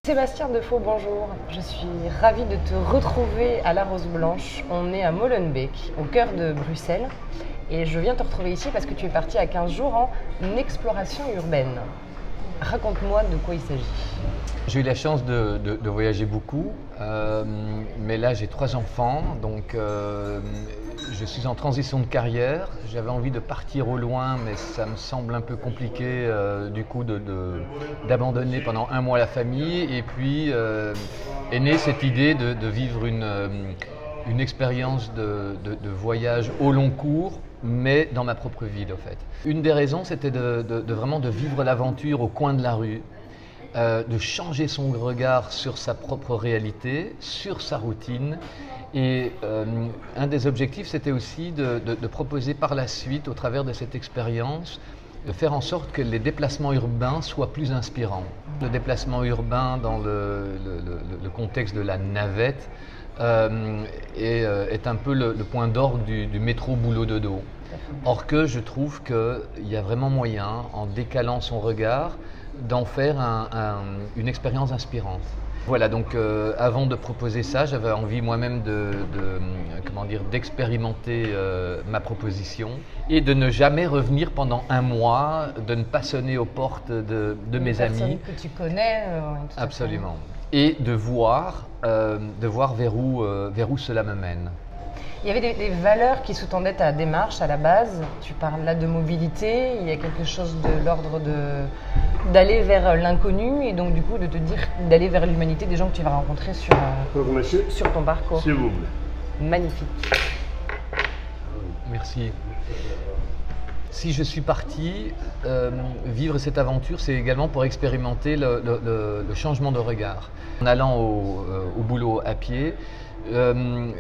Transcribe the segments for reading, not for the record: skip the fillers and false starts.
Sébastien Defaux, bonjour. Je suis ravie de te retrouver à la Rose Blanche. On est à Molenbeek, au cœur de Bruxelles. Et je viens te retrouver ici parce que tu es parti à 15 jours en exploration urbaine. Raconte-moi de quoi il s'agit. J'ai eu la chance de voyager beaucoup, mais là j'ai 3 enfants, donc je suis en transition de carrière. J'avais envie de partir au loin, mais ça me semble un peu compliqué du coup d'abandonner pendant 1 mois la famille. Et puis est née cette idée de vivre une expérience de voyage au long cours, mais dans ma propre ville en fait. Une des raisons, c'était vraiment de vivre l'aventure au coin de la rue, de changer son regard sur sa propre réalité, sur sa routine. Et un des objectifs, c'était aussi de proposer par la suite, au travers de cette expérience, de faire en sorte que les déplacements urbains soient plus inspirants. Le déplacement urbain dans le contexte de la navette est un peu le point d'orgue du métro boulot dodo. Or que je trouve qu'il y a vraiment moyen, en décalant son regard, d'en faire une expérience inspirante. Voilà, donc avant de proposer ça, j'avais envie moi-même d'expérimenter ma proposition et de ne jamais revenir pendant 1 mois, de ne pas sonner aux portes de mes amis. Que tu connais. Absolument. Et de voir vers où cela me mène. Il y avait des valeurs qui sous-tendaient ta démarche à la base. Tu parles là de mobilité, il y a quelque chose de l'ordre d'aller vers l'inconnu et donc du coup de te dire d'aller vers l'humanité des gens que tu vas rencontrer sur ton parcours. S'il vous plaît. Magnifique. Merci. Si je suis parti, vivre cette aventure, c'est également pour expérimenter le changement de regard. En allant au boulot à pied,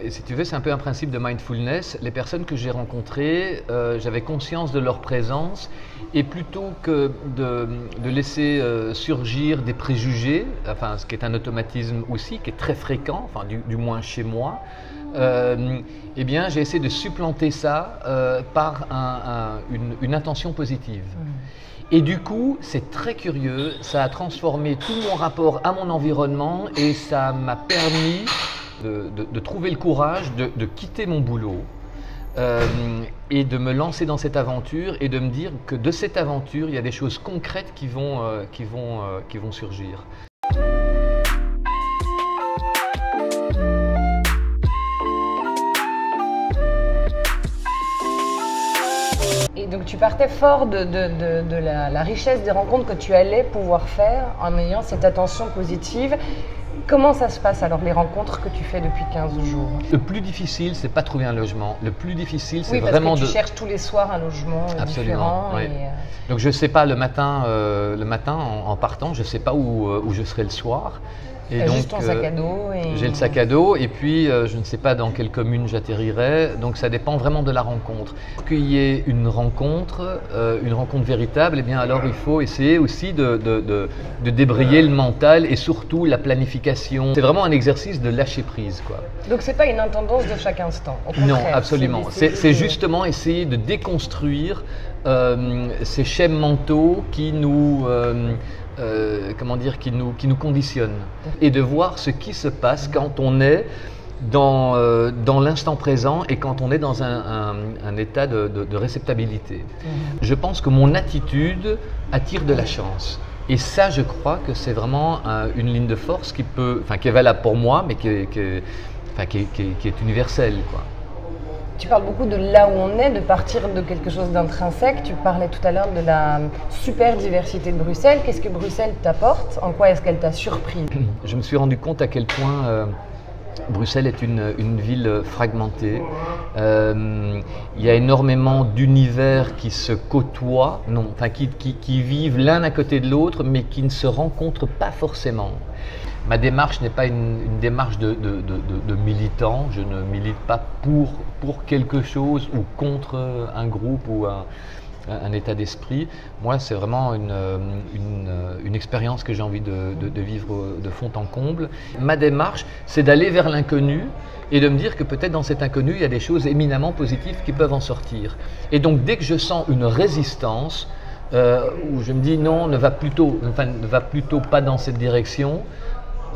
si tu veux, c'est un peu un principe de mindfulness. Les personnes que j'ai rencontrées, j'avais conscience de leur présence et plutôt que de laisser surgir des préjugés, enfin, ce qui est un automatisme aussi, qui est très fréquent, enfin, du moins chez moi, eh bien, j'ai essayé de supplanter ça par une intention positive. Et du coup, c'est très curieux, ça a transformé tout mon rapport à mon environnement et ça m'a permis de trouver le courage de quitter mon boulot et de me lancer dans cette aventure et de me dire que de cette aventure, il y a des choses concrètes qui vont surgir. Et donc tu partais fort de la richesse des rencontres que tu allais pouvoir faire en ayant cette attention positive. Comment ça se passe alors, les rencontres que tu fais depuis 15 jours? Le plus difficile, c'est pas trouver un logement. Le plus difficile, c'est parce vraiment que tu cherches tous les soirs un logement différent. Oui. Donc je ne sais pas le matin en partant, je ne sais pas où je serai le soir. Et donc, juste ton sac à dos. J'ai le sac à dos et puis je ne sais pas dans quelle commune j'atterrirai, donc ça dépend vraiment de la rencontre. Pour qu'il y ait une rencontre véritable, eh bien alors il faut essayer aussi de débrayer le mental et surtout la planification. C'est vraiment un exercice de lâcher prise, quoi. Donc c'est pas une intendance de chaque instant, au contraire. Non, absolument. C'est justement essayer de déconstruire ces schèmes mentaux qui nous... qui nous conditionne et de voir ce qui se passe quand on est dans l'instant présent et quand on est dans un état de réceptabilité. Je pense que mon attitude attire de la chance. Et ça, je crois que c'est vraiment une ligne de force qui est valable pour moi, mais qui est universelle, quoi. Tu parles beaucoup de là où on est, de partir de quelque chose d'intrinsèque. Tu parlais tout à l'heure de la super diversité de Bruxelles. Qu'est-ce que Bruxelles t'apporte? En quoi est-ce qu'elle t'a surpris? Je me suis rendu compte à quel point Bruxelles est une ville fragmentée. Il y a énormément d'univers qui se côtoient, qui vivent l'un à côté de l'autre, mais qui ne se rencontrent pas forcément. Ma démarche n'est pas une démarche de militant. Je ne milite pas pour quelque chose ou contre un groupe ou un état d'esprit. Moi, c'est vraiment une expérience que j'ai envie de vivre de fond en comble. Ma démarche, c'est d'aller vers l'inconnu et de me dire que peut-être dans cet inconnu, il y a des choses éminemment positives qui peuvent en sortir. Et donc, dès que je sens une résistance, où je me dis non, ne va plutôt pas dans cette direction,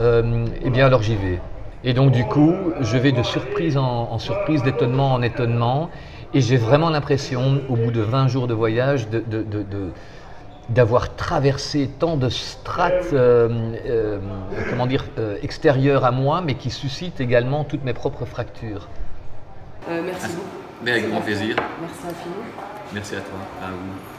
eh bien alors j'y vais. Et donc du coup, je vais de surprise en surprise, d'étonnement en étonnement, et j'ai vraiment l'impression, au bout de 20 jours de voyage, d'avoir traversé tant de strates extérieures à moi, mais qui suscitent également toutes mes propres fractures. Merci beaucoup. Mais avec grand plaisir. Merci infiniment. Merci à toi. À vous.